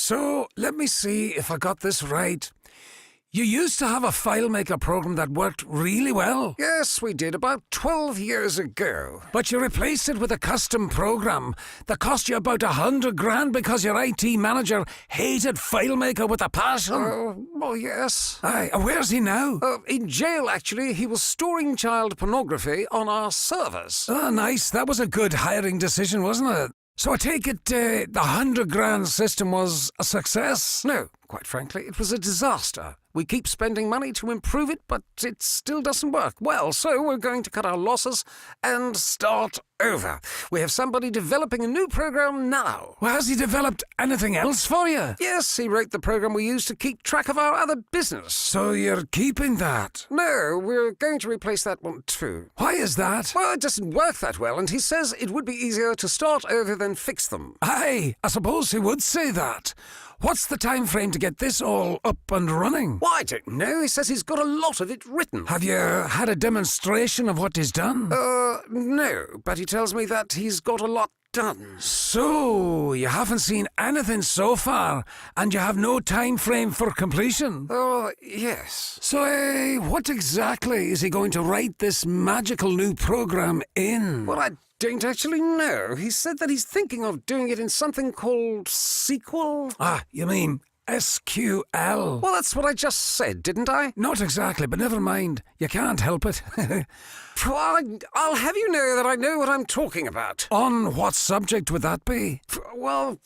So, let me see if I got this right. You used to have a FileMaker program that worked really well. Yes, we did about 12 years ago. But you replaced it with a custom program that cost you about $100,000 because your IT manager hated FileMaker with a passion. Well, yes. Aye, where's he now? In jail, actually. He was storing child pornography on our servers. Oh, nice. That was a good hiring decision, wasn't it? So I take it the $100,000 system was a success? No, quite frankly, it was a disaster. We keep spending money to improve it, but it still doesn't work well, so we're going to cut our losses and start over. We have somebody developing a new program now. Well, has he developed anything else for you? Yes, he wrote the program we use to keep track of our other business. So you're keeping that? No, we're going to replace that one too. Why is that? Well, it doesn't work that well, and he says it would be easier to start over than fix them. Aye, I suppose he would say that. What's the time frame to get this all up and running? Well, I don't know. He says he's got a lot of it written. Have you had a demonstration of what he's done? No, but he tells me that he's got a lot done. So, you haven't seen anything so far, and you have no time frame for completion? Oh, yes. So, what exactly is he going to write this magical new program in? Well, I don't actually know. He said that he's thinking of doing it in something called SQL. Ah, you mean SQL? Well, that's what I just said, didn't I? Not exactly, but never mind. You can't help it. Well, I'll have you know that I know what I'm talking about. On what subject would that be? Well,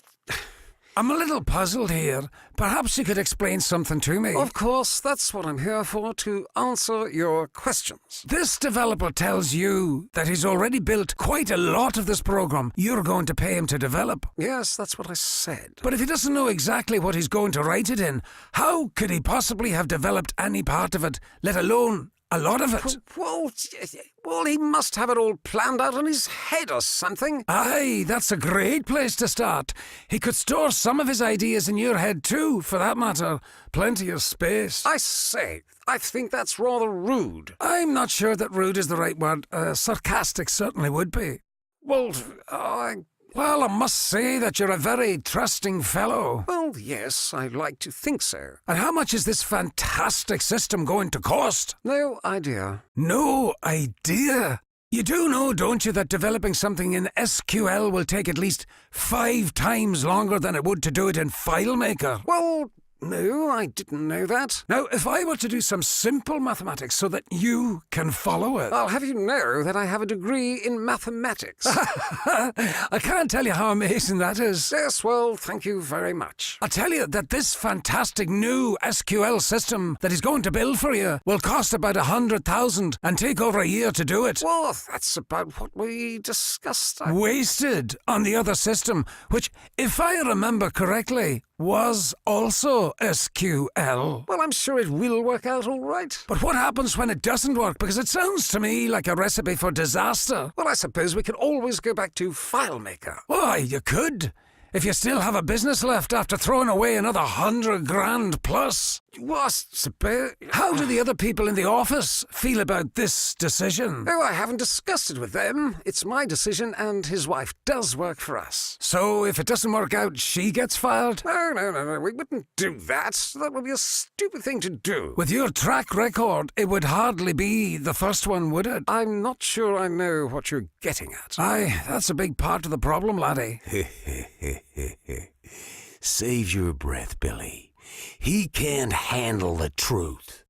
I'm a little puzzled here. Perhaps you could explain something to me. of course, that's what I'm here for, to answer your questions. This developer tells you that he's already built quite a lot of this program you're going to pay him to develop. Yes, that's what I said. But if he doesn't know exactly what he's going to write it in, how could he possibly have developed any part of it, let alone a lot of it? Well, he must have it all planned out in his head or something. Aye, that's a great place to start. He could store some of his ideas in your head too, for that matter. Plenty of space. I say, I think that's rather rude. I'm not sure that rude is the right word. Sarcastic certainly would be. Well, Well, I must say that you're a very trusting fellow. well, yes, I like to think so. And how much is this fantastic system going to cost? No idea. No idea. You do know, don't you, that developing something in SQL will take at least 5 times longer than it would to do it in FileMaker? Well, no, I didn't know that. Now, if I were to do some simple mathematics so that you can follow it... I'll have you know that I have a degree in mathematics. I can't tell you how amazing that is. Yes, well, thank you very much. I tell you that this fantastic new SQL system that he's going to build for you will cost about $100,000 and take over a year to do it. Well, that's about what we discussed. Wasted on the other system, which, if I remember correctly, was also SQL. Well, I'm sure it will work out all right. But what happens when it doesn't work? Because it sounds to me like a recipe for disaster. Well, I suppose we can always go back to FileMaker. Why, you could. If you still have a business left after throwing away another $100,000 plus. What? Suppose... How do the other people in the office feel about this decision? Oh, I haven't discussed it with them. It's my decision, and his wife does work for us. So if it doesn't work out, she gets fired? No. We wouldn't do that. That would be a stupid thing to do. With your track record, it would hardly be the first one, would it? I'm not sure I know what you're getting at. Aye, that's a big part of the problem, laddie. Save your breath, Billy. He can't handle the truth.